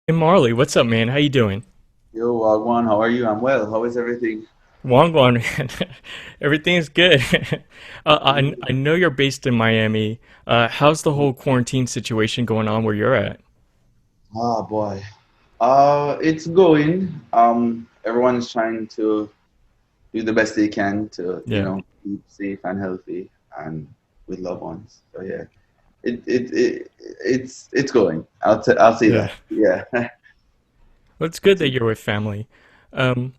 Hey Marley, what's up, man? How you doing? Yo, Wagwan, how are you? I'm well. How is everything? Wagwan, man. Everything's good. I know you're based in Miami. How's the whole quarantine situation going on where you're at? Ah, boy. It's going. Everyone's trying to do the best they can to, Yeah, keep safe and healthy and with loved ones. So yeah, it's going. I'll say yeah. that. Yeah. Well, it's good that you're with family. Um,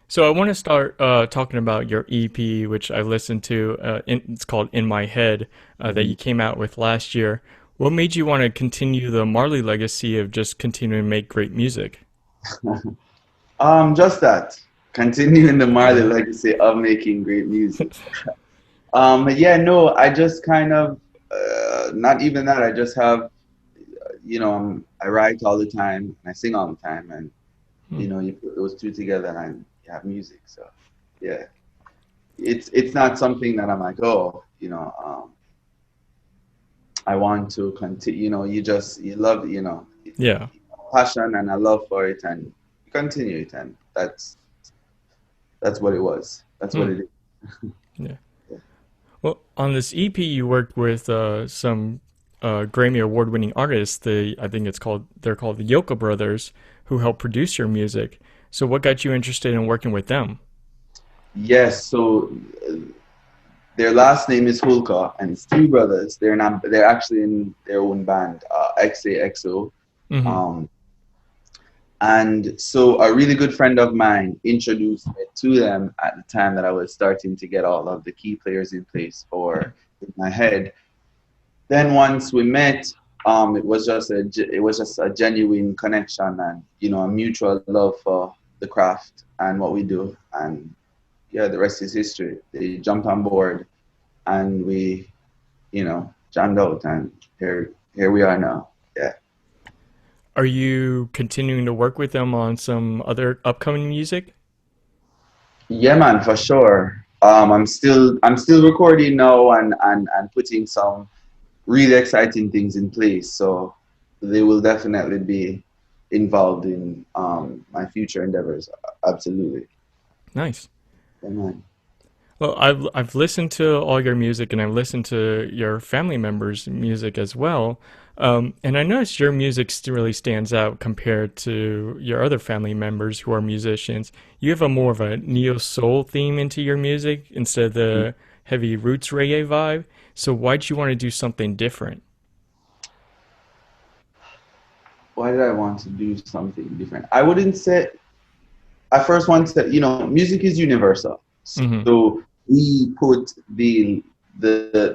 so I want to start talking about your EP, which I listened to. It's called "In My Head," that you came out with last year. What made you want to continue the Marley legacy of just continuing to make great music? Just that. Continuing the Marley Yeah. legacy of making great music. Yeah, no, I just kind of not even that. I just have I write all the time and I sing all the time, and Hmm. you put those two together and you have music. So yeah, it's not something that I'm like, oh, I want to continue. You love, Yeah. passion and a love for it, and you continue it, and that's what it was. That's what Hmm. it is. Yeah. Well, on this EP, you worked with some Grammy Award-winning artists. I think they're called the Yoka Brothers, who helped produce your music. So, what got you interested in working with them? Yes. So their last name is Hulka, and it's two brothers. They're not. They're actually in their own band, XAXO. Mm-hmm. Um, And so a really good friend of mine introduced me to them at the time that I was starting to get all of the key players in place for In My Head. Then once we met, it was just a genuine connection and a mutual love for the craft and what we do. And yeah, the rest is history. They jumped on board and we jammed out, and here we are now. Yeah. Are you continuing to work with them on some other upcoming music? Yeah, man, for sure. I'm still recording now and putting some really exciting things in place. So they will definitely be involved in my future endeavors. Absolutely. Nice. Yeah, man. Well, I've listened to all your music and I've listened to your family members' music as well. And I noticed your music really stands out compared to your other family members who are musicians. You have a more of a neo soul theme into your music instead of the heavy roots reggae vibe. So why'd you want to do something different? Why did I want to do something different? I wouldn't say I first wanted, music is universal. Mm-hmm. So we put the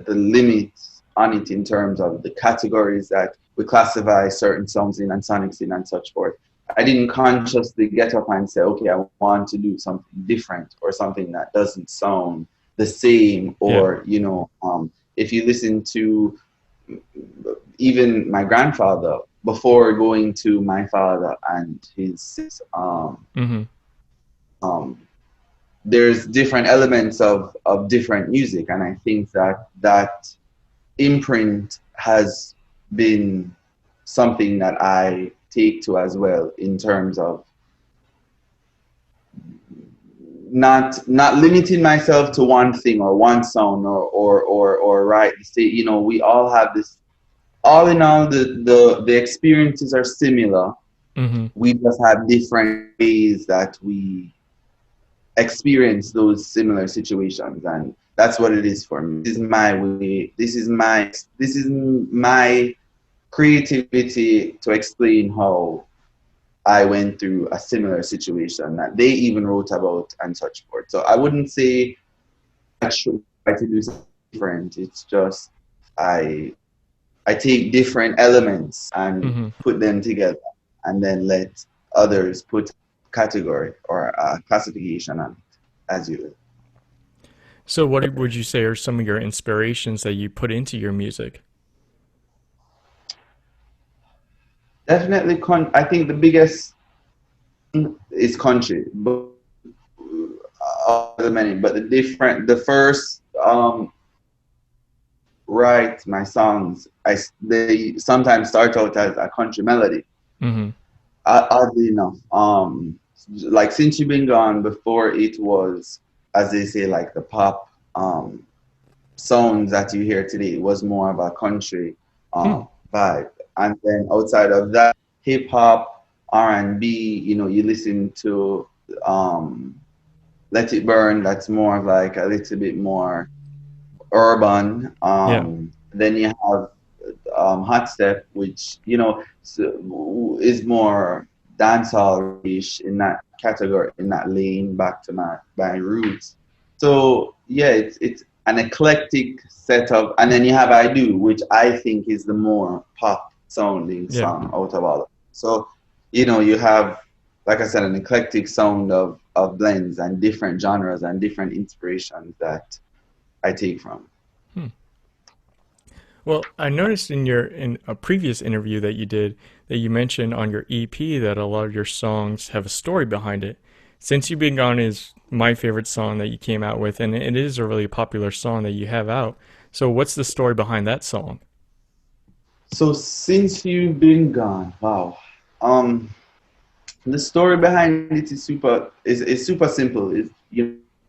limits on it in terms of the categories that we classify certain songs in and sonics in and such forth. I didn't consciously get up and say, okay, I want to do something different or something that doesn't sound the same. Yeah. Or, if you listen to even my grandfather, before going to my father and his Mm-hmm. um, there's different elements of different music, and I think that imprint has been something that I take to as well, in terms of not limiting myself to one thing or one sound or right. We all have this. All in all, the experiences are similar. Mm-hmm. We just have different ways that we experience those similar situations, and that's what it is for me. This is my way. This is my creativity to explain how I went through a similar situation that they even wrote about and such forth. So I wouldn't say I should try to do something different. It's just I I take different elements and Mm-hmm. put them together, and then let others put category or a classification on it, as you. So what would you say are some of your inspirations that you put into your music? Definitely, I think the biggest is country, but the many, but the first write my songs, they sometimes start out as a country melody. Mm-hmm. Oddly enough, like since you've been gone, before it was, as they say, like the pop sounds that you hear today was more of a country Hmm. vibe, and then outside of that, hip hop, R&B. You know, you listen to um, Let It Burn. That's more of like a little bit more urban. Yeah. Then you have Hot Step, which is more dancehall-ish in that category, in that lane, back to my roots. So yeah, it's an eclectic setup, and then you have I Do, which I think is the more pop sounding Yeah. song out of all of them. So you have, like I said, an eclectic sound of blends and different genres and different inspirations that I take from. Hmm. Well, I noticed in a previous interview that you did that you mentioned on your EP that a lot of your songs have a story behind it. Since You've Been Gone is my favorite song that you came out with, and it is a really popular song that you have out. So, what's the story behind that song? So since you've been gone, wow. Um, the story behind it is super simple. It's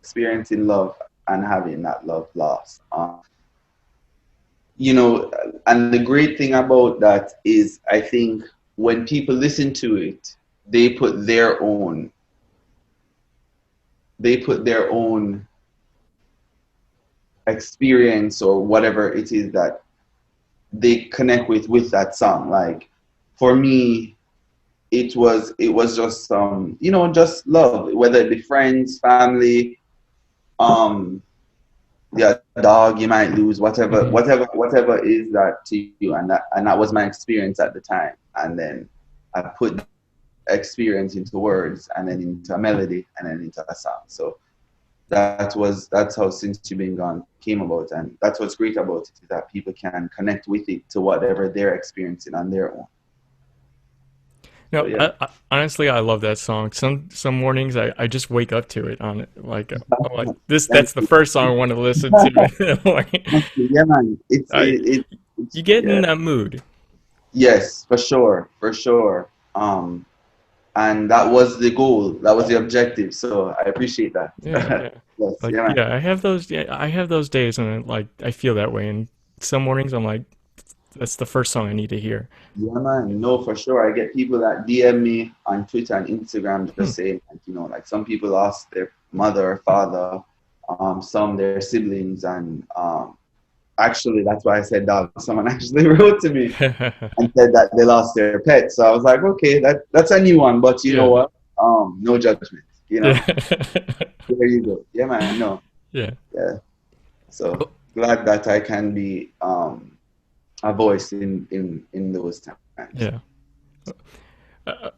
experiencing love and having that love lost. And the great thing about that is I think when people listen to it, they put their own they put their own experience or whatever it is that they connect with that song. Like for me, it was just just love, whether it be friends, family, um yeah, dog you might lose, whatever Hmm. whatever is that to you, and that was my experience at the time. And then I put that experience into words, and then into a melody, and then into a song. So that's how Since You've Been Gone came about, and that's what's great about it, is that people can connect with it to whatever they're experiencing on their own. So No, yeah. honestly, I love that song. Some mornings I just wake up to it on it, like this. Thank That's the you. first song I want to listen to. Like, Thank you. Yeah, man. I, It's you get in yeah. that mood. Yes, for sure, for sure. And that was the goal. That was the objective. So I appreciate that. Yeah, yeah. Yes, Like, yeah, man. yeah, I have those. Yeah, I have those days, and like I feel that way. And some mornings, I'm like, that's the first song I need to hear. Yeah, man. No, for sure. I get people that DM me on Twitter and Instagram Hmm. just saying, like, like some people lost their mother or father, some their siblings, and actually, that's why I said dog. Someone actually wrote to me and said that they lost their pet. So I was like, okay, that's a new one, but you know Yeah, what? No judgment. yeah, There you go. Yeah, man. No, yeah. yeah. So glad that I can be a voice in those times. Yeah.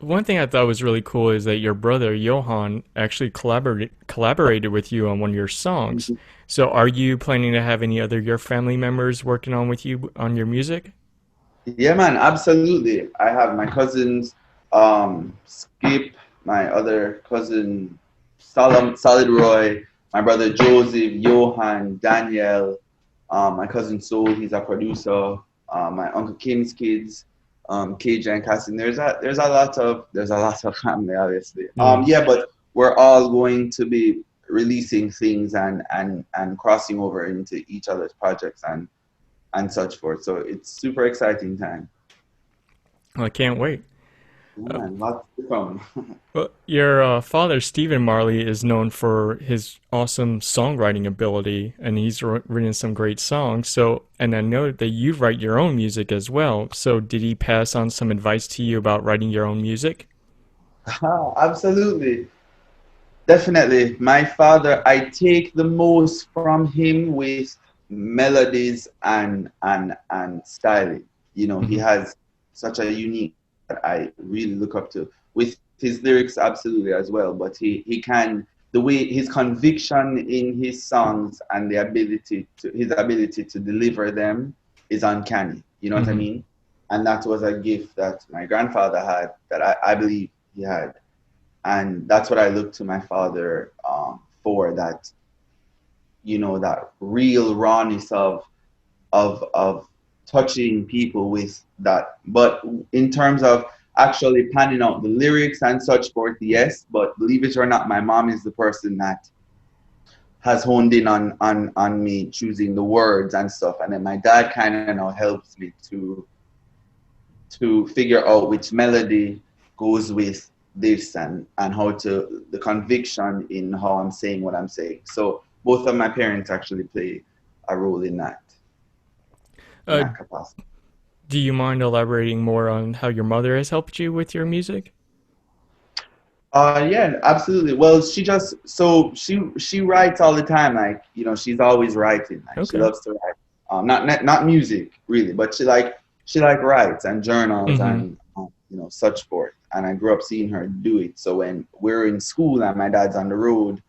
One thing I thought was really cool is that your brother Johan actually collaborated with you on one of your songs. So, are you planning to have any other your family members working on with you on your music? Yeah, man, absolutely. I have my cousins, Skip, my other cousin, Solid Roy, my brother Joseph, Johan, Daniel, my cousin Soul, he's a producer, my uncle Kim's kids, KJ and Cassie. There's a lot of family, obviously. Yeah. Yeah, but we're all going to be releasing things and crossing over into each other's projects and such forth. So it's super exciting time. Well, I can't wait. Yeah, Uh, man, lots to come. well, your father, Stephen Marley, is known for his awesome songwriting ability, and he's written some great songs. So, and I know that you write your own music as well. So, did he pass on some advice to you about writing your own music? Absolutely. Definitely. My father, I take the most from him with melodies and styling. He Hmm. has such a unique that I really look up to. With his lyrics, absolutely as well. But he can, the way his conviction in his songs and his ability to deliver them is uncanny. You know what I Hmm. mean? And that was a gift that my grandfather had, that I believe he had. And that's what I look to my father for, that real rawness of touching people with that. But in terms of actually panning out the lyrics and such forth, yes. But believe it or not, my mom is the person that has honed in on me choosing the words and stuff. And then my dad kind of now helps me to figure out which melody goes with this and how to the conviction in how I'm saying what I'm saying. So both of my parents actually play a role in Uh, that capacity. do you mind elaborating more on how your mother has helped you with your music? Yeah, absolutely. Well, she writes all the time. Like, she's always writing. Like, she Okay. loves to write. Not music really, but she like writes and journals Mm-hmm. and such forth. And I grew up seeing her do it. So when we're in school and my dad's on the road,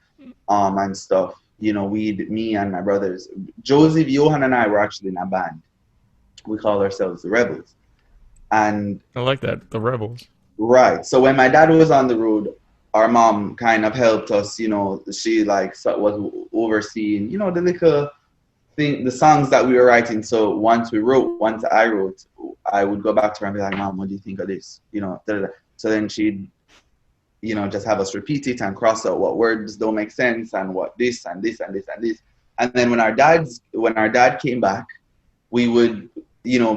and stuff, me and my brothers, Joseph, Johan, and I were actually in a band. We call ourselves the Rebels. And I like that. The Rebels. right. So when my dad was on the road, our mom kind of helped us. She like was overseeing, the little thing, the songs that we were writing. So once I wrote, I would go back to her and be like, "Mom, what do you think of this?" Da, da, da. So then she'd, just have us repeat it and cross out what words don't make sense and what this and this and this and this. And then when our dad came back, we would,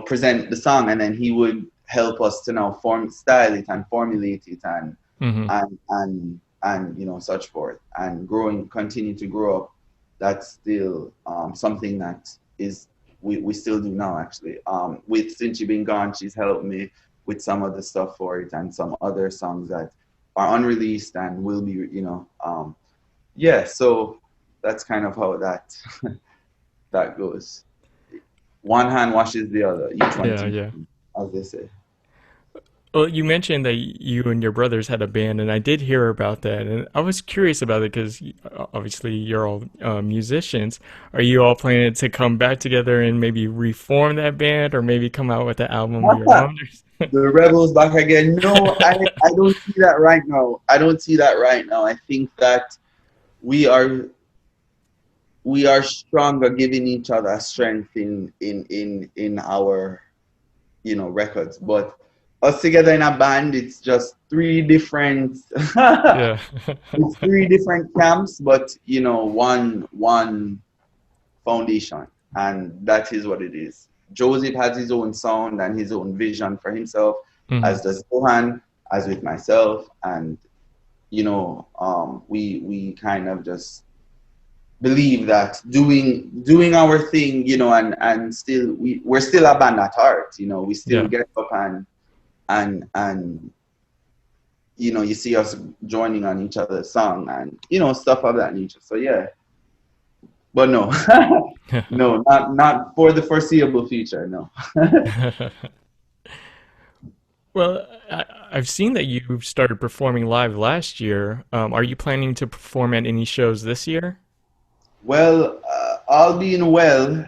present the song, and then he would help us to now style it and formulate it Mm-hmm. and such forth. And continue to grow up. That's still something that is we still do now actually. With Since You've Been Gone, she's helped me with some of the stuff for it and some other songs that are unreleased and will be, yeah. So that's kind of how that that goes. One hand washes the other. Each one Yeah, teaches, yeah. as they say. Well, you mentioned that you and your brothers had a band, and I did hear about that, and I was curious about it because obviously you're all musicians. Are you all planning to come back together and maybe reform that band, or maybe come out with an album of your own? The rebels back again. No, I don't see that right now. I don't see that right now. I think that we are we are stronger, giving each other strength in our records. But us together in a band, it's just three different Yeah. it's three different camps, but one foundation, and that is what it is. Joseph has his own sound and his own vision for himself, Hmm. as does Johan, as with myself, and we kind of just believe that doing our thing, and still we're still a band at heart. We still Yeah. get up and you see us joining on each other's song and stuff of that nature. So yeah, but no, no, not for the foreseeable future. No. Well, I've seen that you started performing live last year. Are you planning to perform at any shows this year? Well, all being well,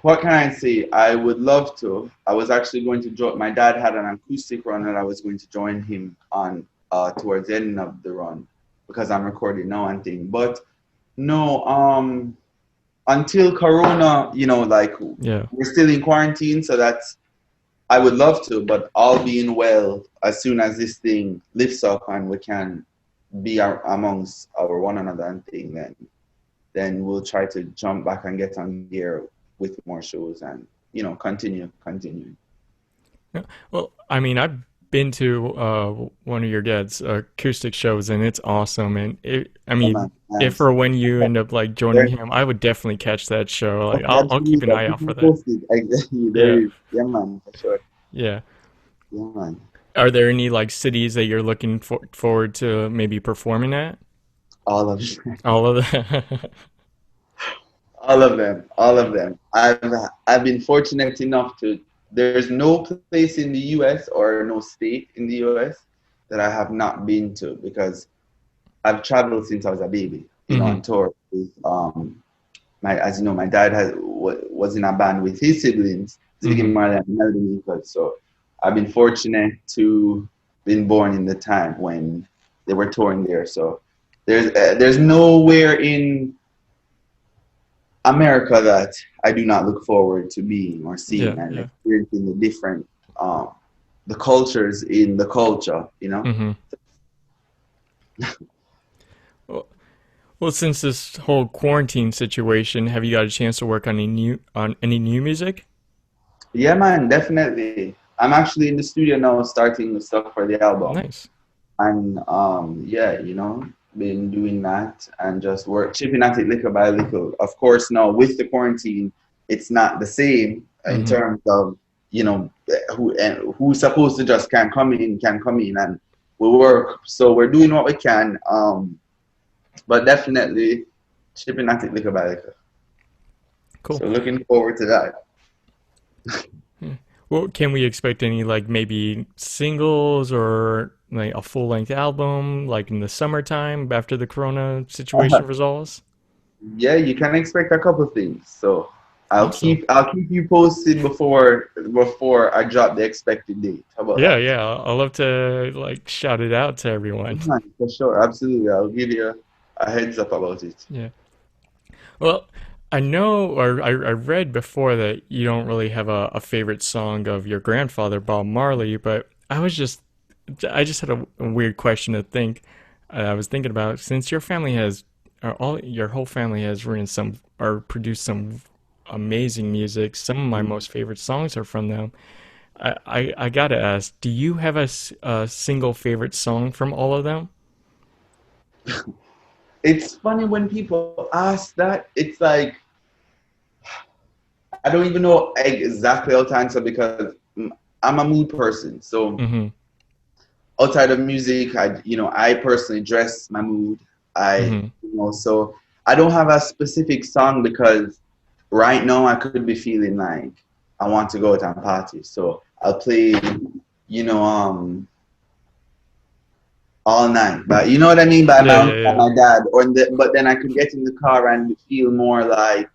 what can I say? I would love to. I was actually going to join. My dad had an acoustic run that I was going to join him on towards the end of the run because I'm recording now and thing. But no, until Corona, like Yeah. we're still in quarantine, so that's I would love to, but all being well, as soon as this thing lifts up and we can be amongst our one another and thing, then we'll try to jump back and get on gear with more shows and continue. Yeah. Well, I mean, I've been to one of your dad's acoustic shows, and it's awesome. And I Yeah, mean, man, if nice. or when you end up like joining There, him, I would definitely catch that show. Like, okay, I'll keep an absolutely. eye Keep out for me that. posted. Exactly. There Yeah, is. Yeah, man, for sure. yeah. Yeah, man. Are there any like cities that you're looking forward to maybe performing at? All of All of that. all of them, all of them. I've been fortunate enough to. There's no place in the U.S. or no state in the U.S. that I have not been to because I've traveled since I was a baby. Hmm. On tour with as you know, my dad was in a band with his siblings, Ziggy Hmm. Marley and Melody Makers. So I've been fortunate to been born in the time when they were touring there. So there's nowhere in America that I do not look forward to being or seeing Yeah, and yeah. experiencing the the cultures in the culture, you know. Mm-hmm. Well, well, since this whole quarantine situation, have you got a chance to work on any new music? Yeah, man, definitely. I'm actually in the studio now starting the stuff for the album. Nice. And yeah, been doing that and just work chipping at it little by little. Of course, now with the quarantine, it's not the same in Mm-hmm. terms of who's supposed to just can come in and we work. So we're doing what we can, but definitely chipping at it little by little. Cool. So looking forward to that. Yeah. Well, can we expect any like maybe singles or like a full length album like in the summertime after the Corona situation resolves? Yeah, you can expect a couple things. So Awesome. I'll keep you posted before I drop the expected date. How about Yeah, that? yeah. I'll love to like shout it out to everyone. Yeah, for sure, absolutely. I'll give you a heads up about it. Yeah. Well, I know, or I read before that you don't really have a favorite song of your grandfather, Bob Marley, but I just had a weird question to think. I was thinking about since your family has, or all your whole family has written some or produced some amazing music. Some of my most favorite songs are from them. I gotta ask, do you have a single favorite song from all of them? It's funny when people ask that. It's like I don't even know exactly how to answer because I'm a mood person. So Mm-hmm. outside of music, I personally dress my mood. Mm-hmm. So I don't have a specific song because right now I could be feeling like I want to go out and party. So I'll play, you know, all night. But you know what I mean by Yeah, yeah, by yeah. my dad. But then I could get in the car and feel more like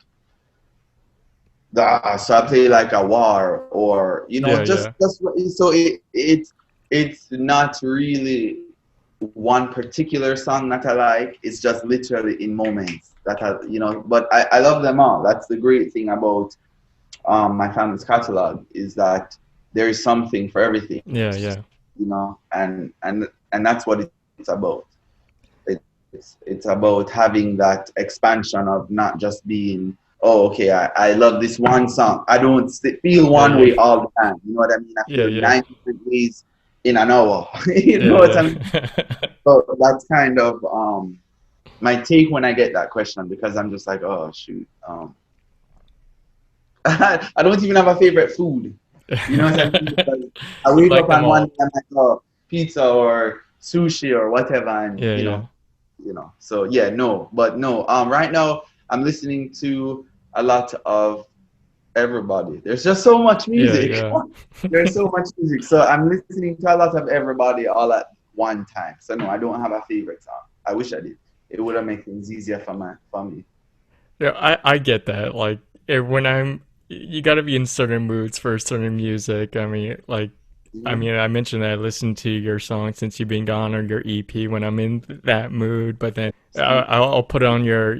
so I play like a war or Yeah, yeah. just so it's not really one particular song that I like. It's just literally in moments that but I love them all. That's the great thing about my family's catalog is that there is something for everything, Yeah, yeah. and that's what it's about. It's about having that expansion of not just being, oh, okay, I love this one song. I don't feel Yeah, one yeah. way all the time. You know what I mean? I Yeah, feel yeah. 90 different ways in an hour. You know Yeah, what I mean? yeah. So that's kind of my take when I get that question because I'm just like, oh shoot, I don't even have a favorite food. You know what I mean? Because I You wake like up them on one all. day I'm like, oh, pizza or sushi or whatever, and Yeah, yeah. So yeah, no, but no. Right now I'm listening to a lot of everybody. There's just so much Yeah, music. yeah. There's so much music, so I'm listening to a lot of everybody all at one time. So no, I don't have a favorite song. I wish I did. It would have made things easier for me. Yeah, I get that. Like when you got to be in certain moods for certain music. I Yeah. mean, I mentioned that I listened to your song since you've been gone or your EP when I'm in that mood. But then I'll put on your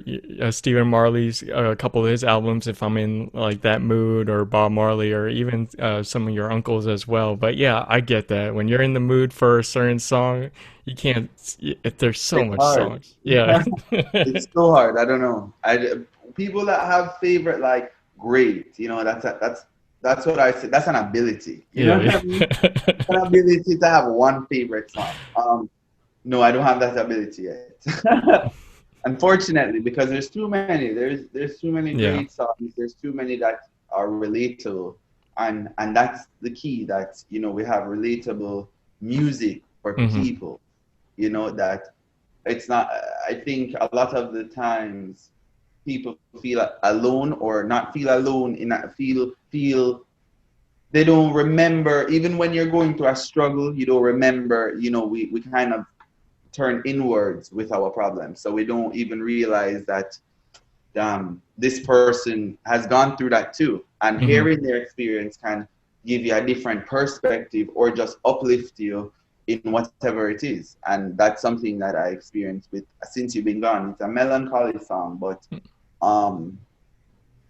Stephen Marley's a couple of his albums if I'm in like that mood, or Bob Marley, or even some of your uncles as well. But yeah, I get that when you're in the mood for a certain song, you can't. There's so It's much hard. songs. Yeah. It's so hard. I don't know. People that have favorite like great, that's what I say. That's an ability. You know Yeah, what I mean? yeah. An ability to have one favorite song. No, I don't have that ability yet. Unfortunately, because there's too many. There's too many Yeah. great songs. There's too many that are relatable, and that's the key. That we have relatable music for Hmm. people. That it's not. I think a lot of the times people feel alone or not feel alone in that feel they don't remember even when you're going through a struggle. You don't remember. We kind of turn inwards with our problems, so we don't even realize that this person has gone through that too, and Hmm. hearing their experience can give you a different perspective or just uplift you in whatever it is. And that's something that I experienced with Since You've Been Gone. It's a melancholy song, but um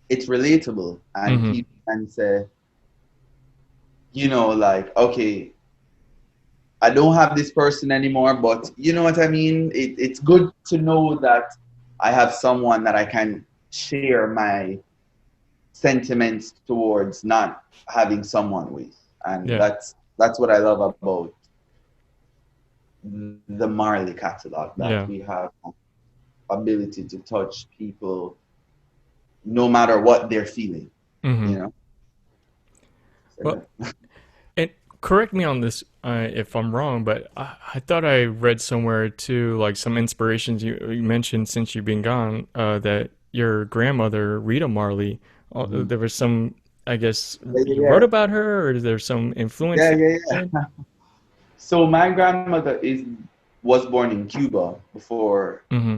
it's relatable, and Hmm. people can say like, okay, I don't have this person anymore, but you know what I mean? It's good to know that I have someone that I can share my sentiments towards not having someone with. And Yeah. that's what I love about the Marley catalog, that Yeah. we have ability to touch people no matter what they're feeling, Hmm. you know? Well, So, and correct me on this if I'm wrong, but I thought I read somewhere too, like some inspirations you mentioned since you've been gone, that your grandmother, Rita Marley, yeah, there was some, I guess, you wrote yeah, about her, or is there some influence yeah, that yeah, you had? yeah. So my grandmother was born in Cuba before Mm-hmm.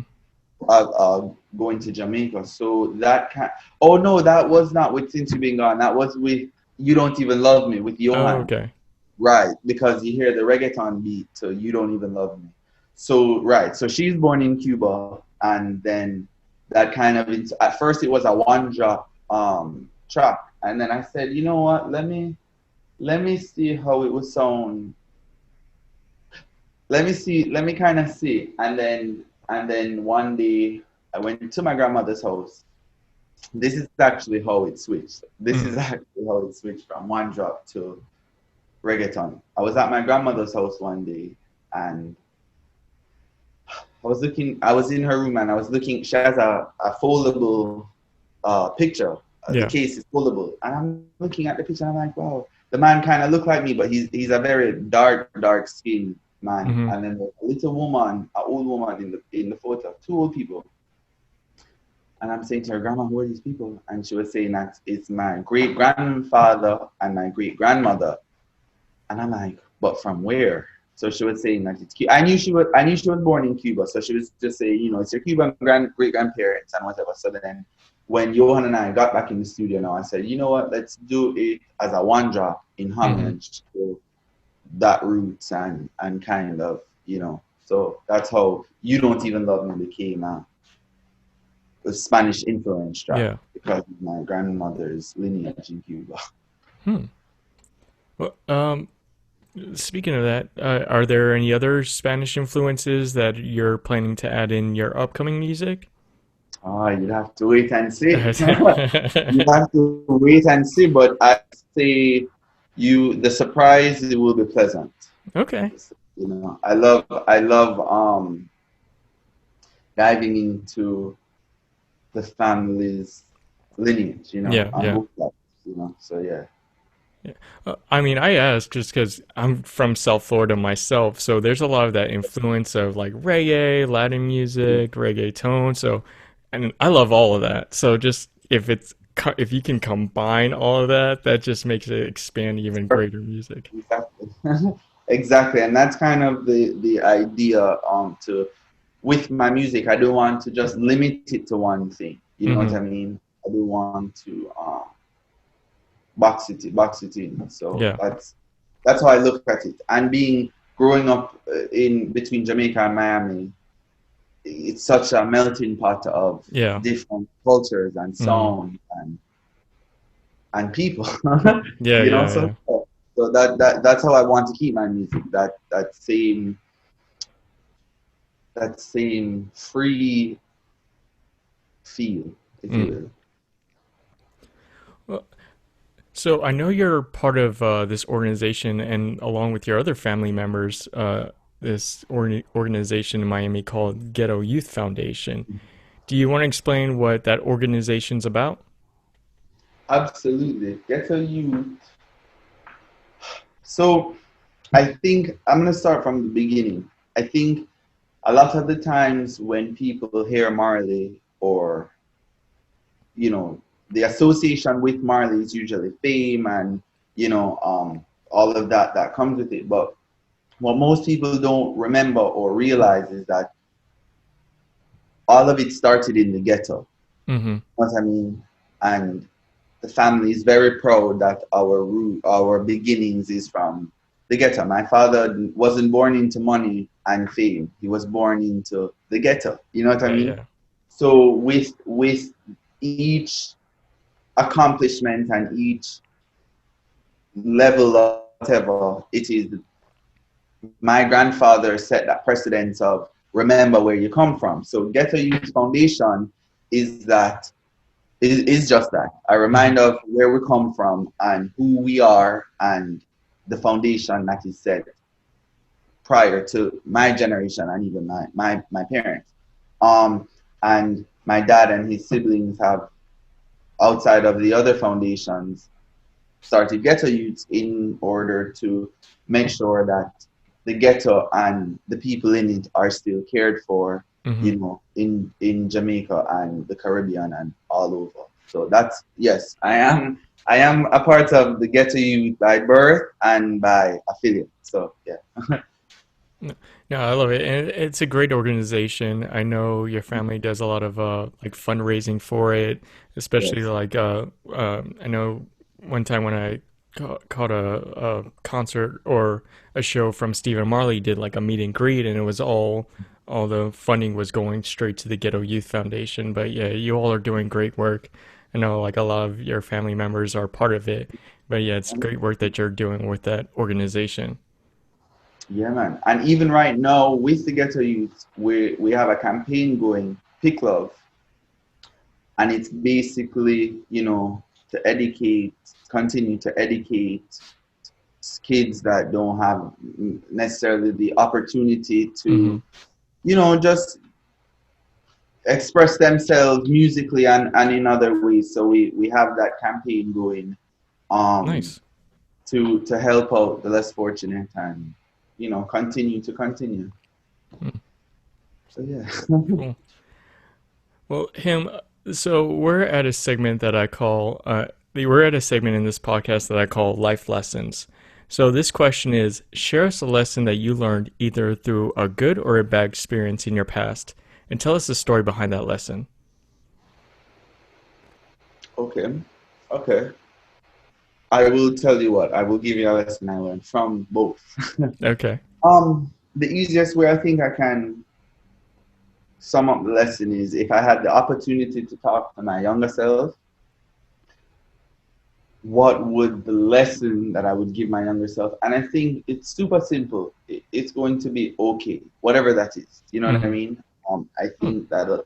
going to Jamaica. So that can oh no, that was not with Since You Been Gone. That was with You Don't Even Love Me with Oh, Johan. okay. Right, because you hear the reggaeton beat, so You Don't Even Love Me. So right, so she's born in Cuba, and then that kind of at first it was a one drop track, and then I said, you know what, let me see how it would sound. Let me kind of see, and then one day I went to my grandmother's house. This is actually how it switched. This is Mm. actually how it switched from one drop to reggaeton. I was at my grandmother's house one day, and I was in her room, and I was looking. She has a foldable picture. The Yeah. case is foldable, and I'm looking at the picture, and I'm like, wow, the man kind of looked like me, but he's a very dark skinned man. Mm-hmm. And then a little woman, an old woman in the photo, two old people. And I'm saying to her, Grandma, who are these people? And she was saying that it's my great grandfather and my great grandmother. And I'm like, but from where? So she was saying that it's Cuba. I knew she was born in Cuba. So she was just saying, it's your Cuban great grandparents and whatever. So then when Johan and I got back in the studio now, I said, you know what, let's do it as a one drop in Mm-hmm. homage to that roots and kind of, so that's how You Don't Even Love Me became a Spanish influence track Yeah. because of my grandmother's lineage in Cuba. Hmm. Well, speaking of that, are there any other Spanish influences that you're planning to add in your upcoming music? Ah, you'd have to wait and see. You have to wait and see, but I say the surprise it will be pleasant. Okay. I love diving into the family's lineage, Yeah, on yeah. both sides, So yeah. Yeah. I mean, I ask just because I'm from South Florida myself, so there's a lot of that influence of like reggae, Latin music, reggaeton. So, and I love all of that. So, just if you can combine all of that, that just makes it expand even greater music. Exactly. Exactly. And that's kind of the idea to with my music. I don't want to just limit it to one thing. You know what Hmm. I mean? I do want to box it in. So Yeah, that's how I look at it. And being growing up in between Jamaica and Miami, it's such a melting pot of yeah. different cultures and Hmm. sound and people. Yeah, you know, yeah, so yeah. so that's how I want to keep my music. That same free feel, if you Mm. will. Well, so I know you're part of this organization, and along with your other family members, this organization in Miami called Ghetto Youth Foundation. Do you want to explain what that organization's about? Absolutely. Ghetto youth. So I think I'm gonna start from the beginning. I think a lot of the times when people hear Marley or the association with Marley is usually fame and all of that comes with it. But what most people don't remember or realize is that all of it started in the ghetto. Mm-hmm. You know what I mean? And the family is very proud that our beginnings is from the ghetto. My father wasn't born into money and fame. He was born into the ghetto. You know what I Yeah, mean? yeah. So with each accomplishment and each level of whatever it is, my grandfather set that precedence of remember where you come from. So Ghetto Youth Foundation is that is just that, a Hmm. reminder of where we come from and who we are and the foundation that is set prior to my generation and even my parents. Um, and my dad and his siblings have, outside of the other foundations, started ghetto youths in order to make sure that the ghetto and the people in it are still cared for, Hmm. you know, in Jamaica and the Caribbean and all over. So that's, yes, I am a part of the ghetto youth by birth and by affiliate. So yeah. No, I love it, and it's a great organization. I know your family does a lot of like fundraising for it, especially Yes. like I know one time when I caught a concert or a show from Stephen Marley did like a meet and greet, and it was all the funding was going straight to the Ghetto Youth Foundation. But yeah, you all are doing great work. I know like a lot of your family members are part of it, but yeah, it's great work that you're doing with that organization. Yeah, man. And even right now with the ghetto youth, we have a campaign going, Pick Love, and it's basically, you know, to educate, continue to educate kids that don't have necessarily the opportunity Hmm. to, you know, just express themselves musically and in other ways. So we have that campaign going, um Nice. to help out the less fortunate and, you know, continue. Mm, So yeah. cool. Well, him. So we're at a segment that I call. We're at a segment in this podcast that I call life lessons. So this question is: share us a lesson that you learned either through a good or a bad experience in your past, and tell us the story behind that lesson. Okay. Okay. I will tell you what, I will give you a lesson I learned from both. Okay. The easiest way I think I can sum up the lesson is if I had the opportunity to talk to my younger self, what would the lesson that I would give my younger self? And I think it's super simple. It's going to be okay, whatever that is. You know what I Mm-hmm. mean? I think that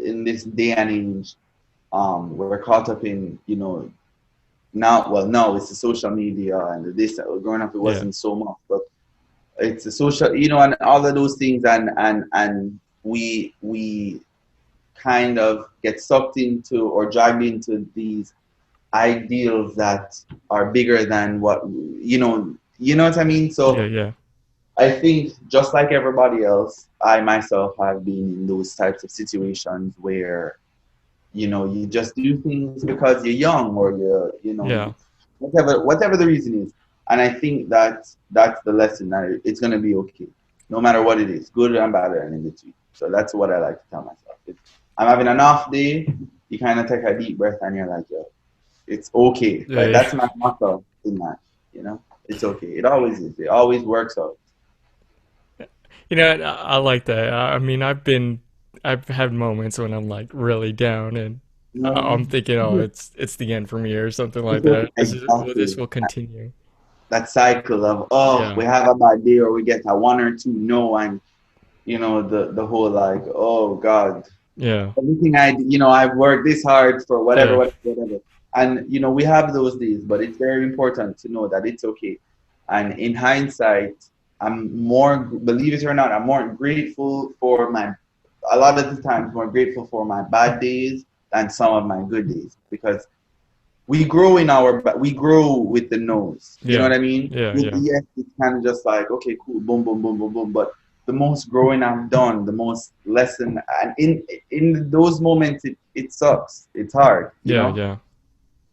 in this day and age, we're caught up in, you know, now, well, no, it's the social media and this. Growing up, it Yeah. wasn't so much, but it's a social, you know, and all of those things, and we kind of get sucked into or dragged into these ideals that are bigger than what, you know what I mean. Yeah. So Yeah. I think just like everybody else, I myself have been in those types of situations where, you know, you just do things because you're young or you know, Yeah. whatever the reason is. And I think that's the lesson, that it's gonna be okay, no matter what it is, good and bad and in between. So that's what I like to tell myself. If I'm having an off day, you kind of take a deep breath and you're like, yo, it's okay. Yeah. Like Yeah. that's my motto in that. You know, it's okay. It always is. It always works out. You know, I like that. I mean, I've had moments when I'm like really down, and You know what I I'm thinking, oh, mean? it's the end for me or something like It's okay. that. This Exactly. will continue. That cycle of, oh, Yeah. we have a bad day or we get a one or two no, and you know, the whole like, oh God, Yeah. everything you know, I've worked this hard for whatever, Yeah. whatever. And you know, we have those days, but it's very important to know that it's okay. And in hindsight, I'm more, believe it or not, I'm more grateful for my, a lot of the times, more grateful for my bad days than some of my good days, because we grow with the nose. You know Yeah. what I mean? Yeah. With the Yeah. yes, it's kind of just like, okay, cool, boom, boom, boom, boom, boom. But the most growing I've done, the most lesson, and in those moments, it sucks. It's hard, you Yeah. know. Yeah.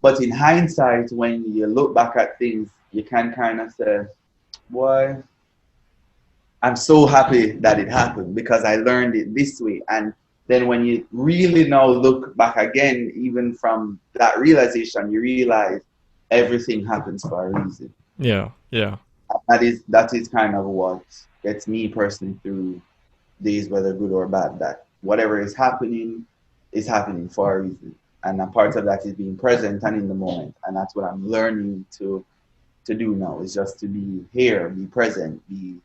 But in hindsight, when you look back at things, you can kind of say, boy, I'm so happy that it happened because I learned it this way. And then when you really now look back again, even from that realization, you realize everything happens for a reason. Yeah. Yeah. That is kind of what gets me personally through days, whether good or bad. That whatever is happening for a reason, and a part of that is being present and in the moment, and that's what I'm learning to do now, is just to be here, be present, be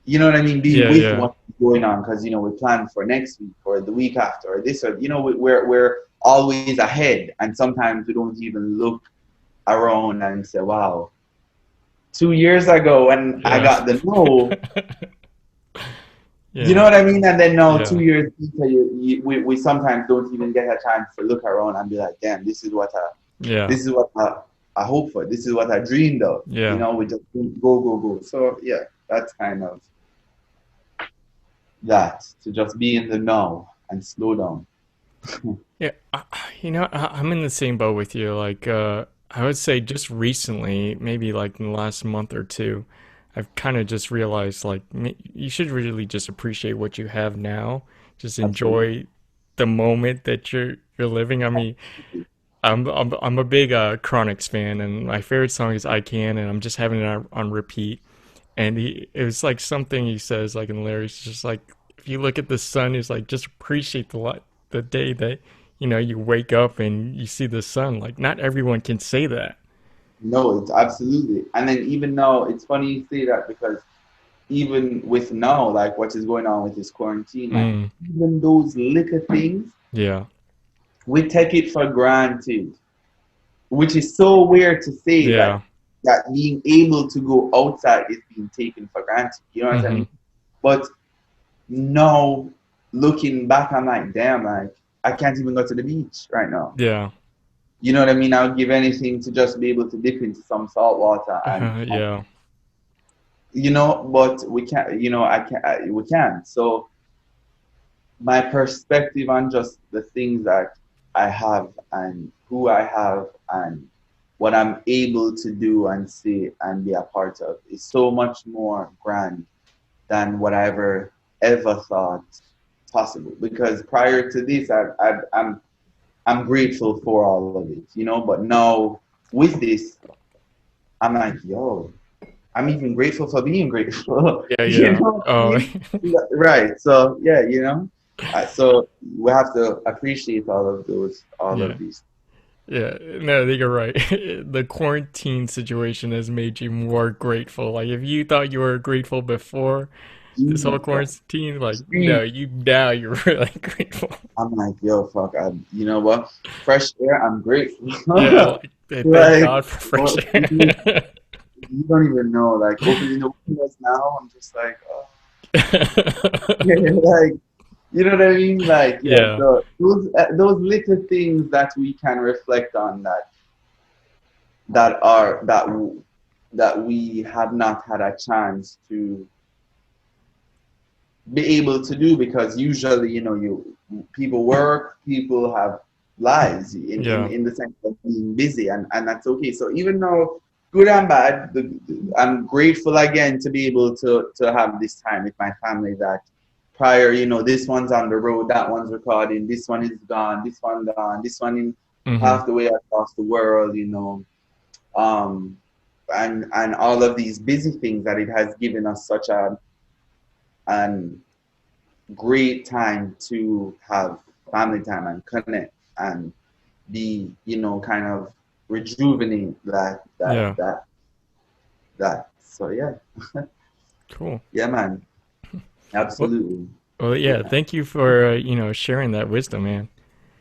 you know what I mean, be Yeah, with yeah. what's going on, because we plan for next week or the week after or this, or we're always ahead, and sometimes we don't even look around and say, wow, 2 years ago when I Yeah. got the no, you know Yeah. what I mean? And then now Yeah. 2 years later, we sometimes don't even get a chance to look around and be like, damn, Yeah. this is what I hope for. This is what I dreamed of. Yeah. We just go, go, go. So yeah, that's kind of that, to just be in the now and slow down. Yeah, I'm in the same boat with you. Like, I would say just recently, maybe like in the last month or two, I've kind of just realized like you should really just appreciate what you have now. Just Absolutely. enjoy the moment that you're living. I mean, I'm a big Chronix fan, and my favorite song is "I Can," and I'm just having it on repeat. And it was like something he says like in the lyrics, just like if you look at the sun, it's like just appreciate the day that you wake up and you see the sun. Like not everyone can say that. No, it's absolutely. And then even now, it's funny you say that, because even with now, like what is going on with this quarantine, like Mm, even those little things, yeah, we take it for granted, which is so weird to say yeah, that being able to go outside is being taken for granted. You know what I mm-hmm, mean? But now looking back, I'm like, damn, like I can't even go to the beach right now. yeah, You know what I mean? I would give anything to just be able to dip into some salt water and yeah, but we can't. We can't. So my perspective on just the things that I have and who I have and what I'm able to do and say and be a part of is so much more grand than what I ever thought possible. Because prior to this, I'm grateful for all of it. But now with this, I'm like, yo, I'm even grateful for being grateful. yeah, you yeah. know what I Oh, mean? Right. So yeah, so we have to appreciate all yeah. of these. Yeah, no, I think you're right. The quarantine situation has made you more grateful. Like, if you thought you were grateful before this whole Jesus Christ. quarantine, like, no, Extreme. you're really grateful. I'm like, yo, fuck. You know what? Fresh air. I'm grateful. Yeah, like, thank like, God for fresh what, air. you don't even know. Like opening the windows now, I'm just like, oh, like, you know what I mean? Like, yeah. Yeah, So those little things that we can reflect on, that are that we have not had a chance to be able to do, because usually, people work, people have lives yeah, in the sense of being busy, and that's okay. So even though good and bad, I'm grateful again to be able to have this time with my family, that prior, this one's on the road, that one's recording, this one is gone, this one gone, this one in mm-hmm, half the way across the world, um, and all of these busy things, that it has given us such an great time to have family time and connect and be, kind of rejuvenate yeah, that. So yeah, cool. yeah, man, Well, absolutely, well, yeah, yeah, thank you for sharing that wisdom, man.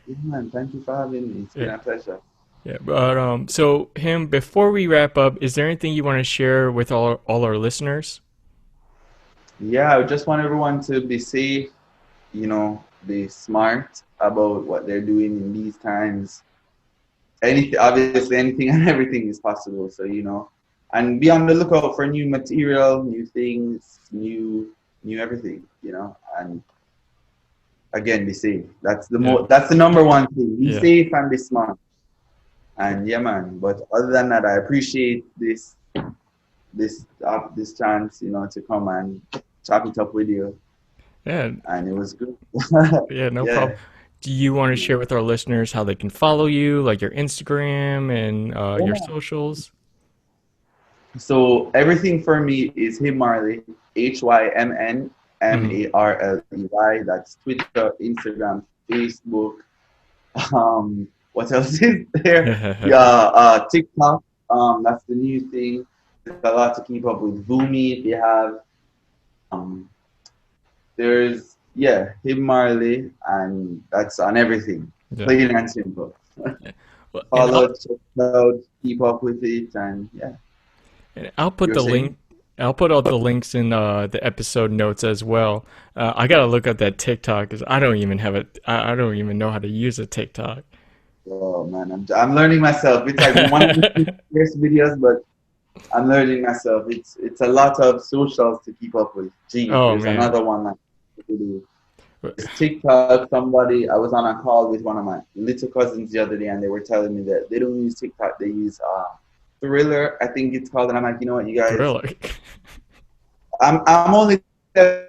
yeah, man. Thank you for having me. It's been Yeah, a pleasure. yeah. But so him, before we wrap up, is there anything you want to share with all our listeners? Yeah, I just want everyone to be safe, be smart about what they're doing in these times. Anything, obviously, anything and everything is possible. So and be on the lookout for new material, new things, new everything. And again, be safe. Yeah, That's the number one thing. Be yeah. safe and be smart. And yeah, man. But other than that, I appreciate this chance, to come and chop it up with you, Yeah, and it was good. yeah, no problem. Yeah. Do you want to share with our listeners how they can follow you, like your Instagram and your Yeah. socials? So everything for me is Hymn Marley, Hmm. HYMNMARLEY. That's Twitter, Instagram, Facebook. What else is there? Yeah, TikTok. That's the new thing. There's a lot to keep up with. Vumi, if you have. Um, there's Hymn Marley, and that's on everything. Yeah. Plain and simple. Yeah. Well, Follow, check it out, keep up with it, and yeah. and I'll put You're the saying? link. I'll put all the links in the episode notes as well. I gotta look at that TikTok because I don't even have it. I don't even know how to use a TikTok. Oh man, I'm learning myself. It's like one of the first videos, but I'm learning myself. It's a lot of socials to keep up with. Geez, Oh there's man. another one like to do. It's TikTok. Somebody I was on a call with one of my little cousins the other day, and they were telling me that they don't use TikTok. They use Thriller, I think it's called. And I'm like, you know what, you guys, Thriller. I'm only feel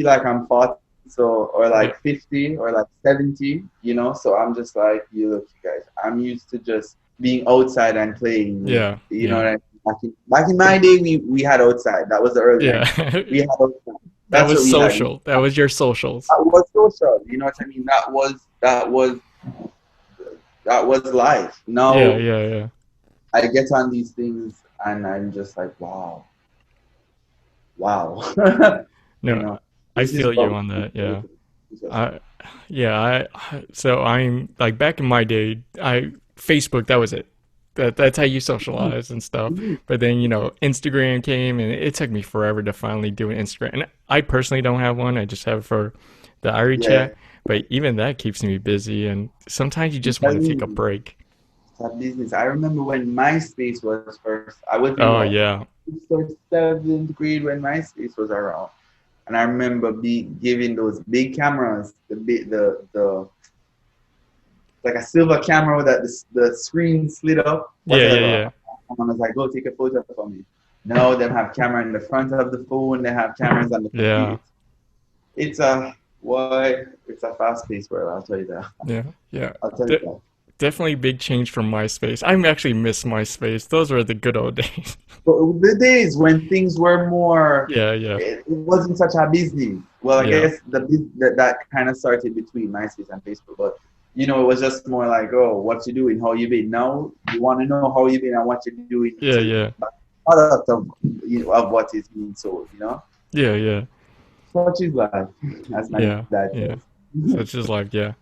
like I'm 40, so or Yeah. like 50 or like 70, you know. So I'm just like, you look, you guys. I'm used to just being outside and playing with, Yeah. you know. Yeah. What I mean? Back in my day, we had outside. That was the early Yeah. 90s. We had outside. That That's was what we had. social. That was your socials. That was social. You know what I mean? That was life. Yeah. Now Yeah. Yeah. I get on these things and I'm just like, wow, wow. You No, know, I this is feel you what on we that. do. Yeah. I, yeah. So I'm like back in my day, Facebook, that was it. That's how you socialize and stuff. But then, Instagram came and it took me forever to finally do an Instagram. And I personally don't have one. I just have it for the Irie Yeah. Chat. But even that keeps me busy. And sometimes you I'm just want to telling take a you, break. it's a business. I remember when MySpace was first. I was in Oh, what, yeah. sixth or seventh grade when MySpace was around, and I remember be giving those big cameras, the like a silver camera that the screen slid up, Yeah, yeah, whatever. yeah. Someone was like, "Go take a photo for me." Now they have camera in the front of the phone. They have cameras on the Yeah. computer. It's a why? It's a fast-paced world. I'll tell you that. Yeah. Yeah. I'll tell you De- that. Definitely big change from MySpace. I actually miss MySpace. Those were the good old days. But the days when things were more, Yeah, yeah, it wasn't such a business. Well, I yeah, guess that kind of started between MySpace and Facebook, but it was just more like, oh, what you doing, how you been. Now you want to know how you been and what you're doing yeah, to yeah, product of what is being sold. yeah, yeah, Such is life, as my yeah, dad yeah. says. Such is life, yeah.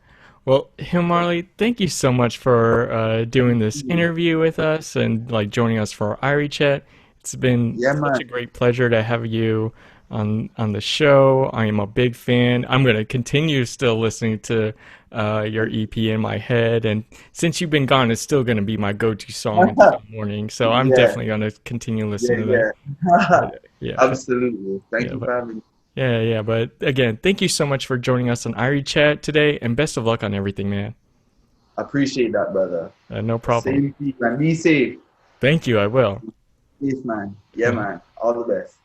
Well, Him Marley, thank you so much for doing this interview with us and like joining us for our Irie chat. It's been Yeah, such man. a great pleasure to have you on the show. I am a big fan. I'm gonna continue still listening to your EP in my head, and since you've been gone, it's still gonna be my go-to song until morning. So I'm Yeah, definitely gonna continue yeah, listening to that. yeah. But, yeah, but Absolutely. Thank yeah, you but for having me. yeah, yeah. But again, thank you so much for joining us on Irie Chat today, and best of luck on everything, man. Appreciate that, brother. No problem. Same to you, man. Be safe. Thank you. I will. Peace, man. Yeah, Yeah. man. All the best.